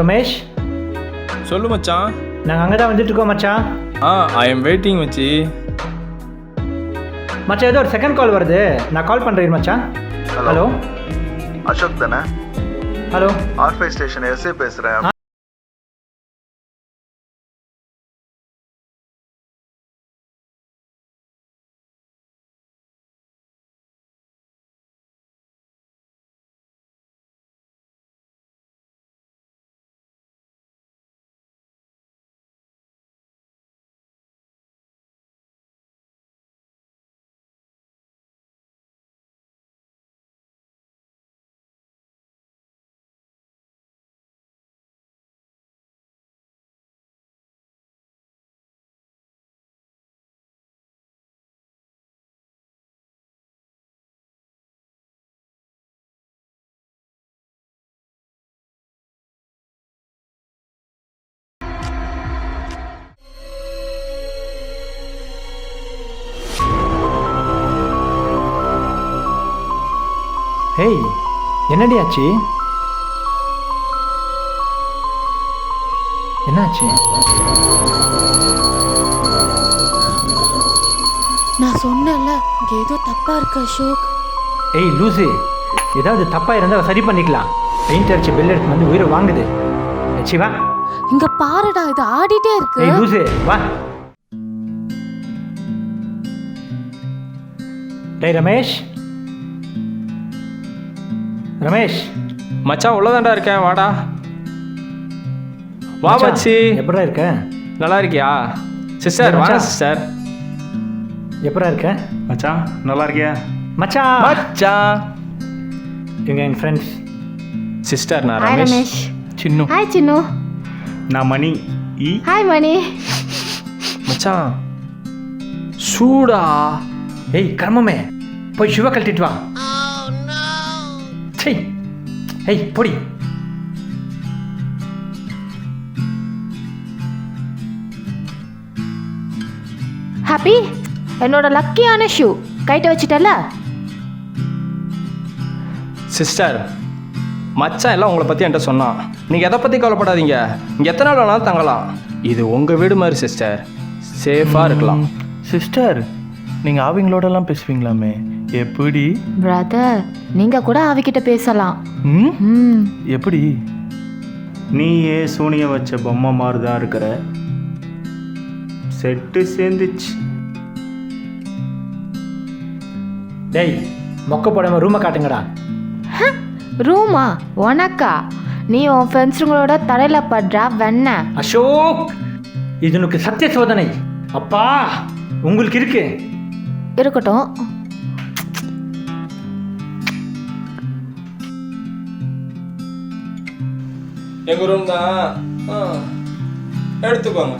ரமேஷ். சொல்லு மச்சான். நாங்கள் அங்கே தான் வந்துட்டு இருக்கோம் மச்சான். ஐ எம் வெயிட்டிங் மச்சி. மச்சான் ஏதோ ஒரு செகண்ட் கால் வருது, நான் கால் பண்ணுறேன் மச்சான். ஹலோ அசோக் தானே? ஹலோ R5 ஸ்டேஷன் எஸ்ஏ பேசுகிறேன். ஹேய், என்னடி ஆச்சு? என்னாச்சு? நான் சொன்னேன்ல இங்கே ஏதோ தப்பா இருக்கு அசோக். ஏய் லூசு, ஏதாவது தப்பாக இருந்தால் சரி பண்ணிக்கலாம். பெயிண்ட் அடிச்சு பெல் எடுத்து வந்து உயிரை வாங்குது. வா இங்க பாருடா, இது ஆடிட்டே இருக்கு. ஏய் லூசு வா. டேய் ரமேஷ், ரமேஷ். மச்சான் உள்ளதாண்டா இருக்கேன், வாடா. வா மச்சான், மச்சி. எப்படா இருக்க? நல்லா இருக்கியா சிஸ்டர்? வாங்க மச்சான். சிஸ்டர். எப்படா இருக்க மச்சான்? நல்லா இருக்கியா மச்சான்? மச்சான் இவங்க என் ஃப்ரெண்ட்ஸ். சிஸ்டர் நான் ஹாய் ரமேஷ். ரமேஷ். சின்னு. ஹாய் சின்னு. நான் மணி. ஹாய் மணி. மச்சான் சூடா. ஏய் கர்மமே, போய் சிவ கழட்டிட்டு வா. சை, ஏய் பொடி. ஹாப்பி, என்னோட லக்கியான ஷூ கைட்ட வச்சிட்டல. சிஸ்டர் மச்சான் எல்லாம் உங்களை பற்றி என்கிட்ட சொன்னான். நீங்கள் எதை பற்றி கவலைப்படாதீங்க, இங்கே எத்தனை நாள் வேணாலும் தங்கலாம். இது உங்கள் வீடு மாதிரி சிஸ்டர், சேஃபாக இருக்கலாம். சிஸ்டர், நீங்கள் அவங்களோடலாம் பேசுவீங்களாமே, எப்படி? பிரதர், நீங்க கூட அவகிட்ட பேசலாம். ம், எப்படி? நீயே சூனிய வச்ச பொம்மை மாதிரி தான் இருக்கிற. செட்டு சேர்ந்துச்சு. டேய் மொக்க போடாம ரூமை காட்டுங்கடா. ரூமா உனக்கா? நீ உன் ஃப்ரெண்ட்ஸுங்களோட தலையில படுறா வெண்ண. அசோக், இது உனக்கு சத்திய சோதனை. அப்பா உங்களுக்கு இருக்கு. இருக்கட்டும். எங்கள் ரூம் தான், எடுத்துக்கோங்க.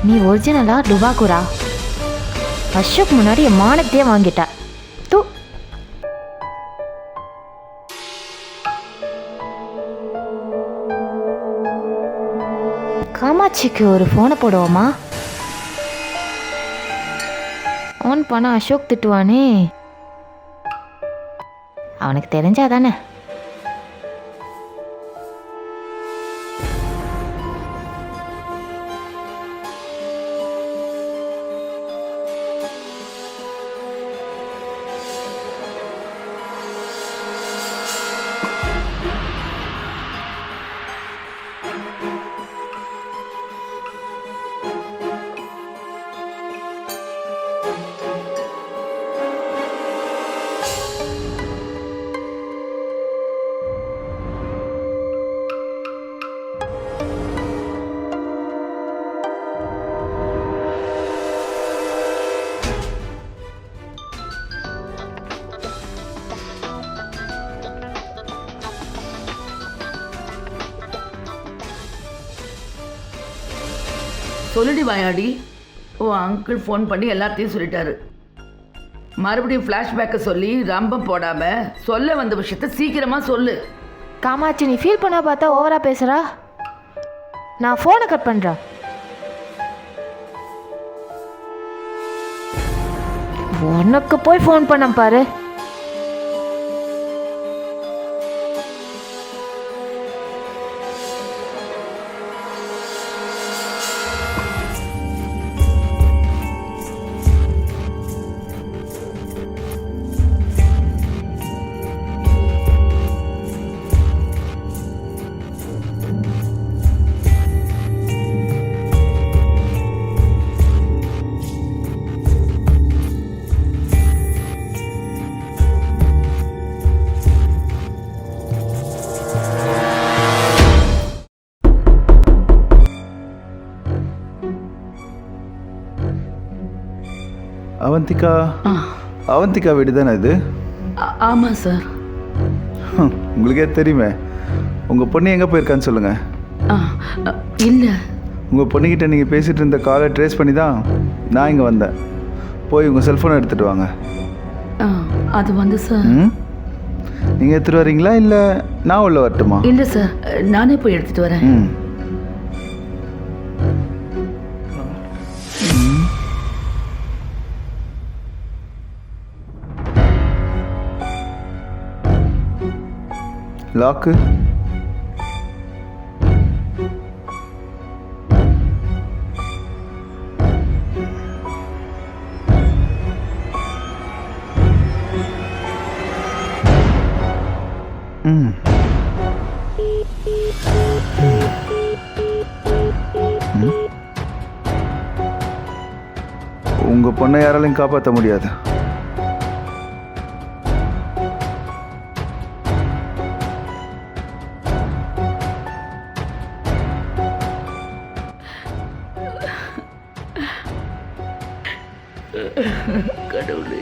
நீ ஒரிஜினலா டுபாக்குரா? அசோக் முன்னாடி என் மானத்தையே வாங்கிட்ட. தூ. காமாட்சிக்கு ஒரு ஃபோனை போடுவோமா? ஆன் பண்ண அசோக் திட்டுவானே. அவனுக்கு தெரிஞ்சாதானே. சொல்லிடி வாயாடி. ஓ அங்கிள் ஃபோன் பண்ணி எல்லாத்தையும் சொல்லிட்டாரு. மறுபடியும் ஃப்ளாஷ்பேக்கை சொல்லி ரம்பம் போடாம சொல்ல வந்த விஷயத்த சீக்கிரமா சொல்லு. காமாட்சி நீ ஃபீல் பண்ண பார்த்தா ஓவரா பேசுறா. நான் ஃபோனை கட் பண்றேன். உனக்கு போய் ஃபோன் பண்ண பாரு. அவந்திகா அவந்திகா வீடு தானே இது? ஆமாம் சார். உங்களுக்கே தெரியுமே. உங்கள் பொண்ணு எங்கே போயிருக்கான்னு சொல்லுங்கள். இல்லை, உங்கள் பொண்ணுக்கிட்ட நீங்கள் பேசிகிட்டு இருந்த காலை ட்ரேஸ் பண்ணி தான் நான் இங்கே வந்தேன். போய் உங்கள் செல்ஃபோனை எடுத்துகிட்டு வாங்க. அது வந்து சார். நீங்கள் எடுத்துகிட்டு வரீங்களா இல்லை நான் உள்ள வரட்டுமா? இல்லை சார், நானே போய் எடுத்துகிட்டு வரேன். லாக்கு உங்கள் பொண்ணை யாராலையும் காப்பாற்ற முடியாது. கடவுளே.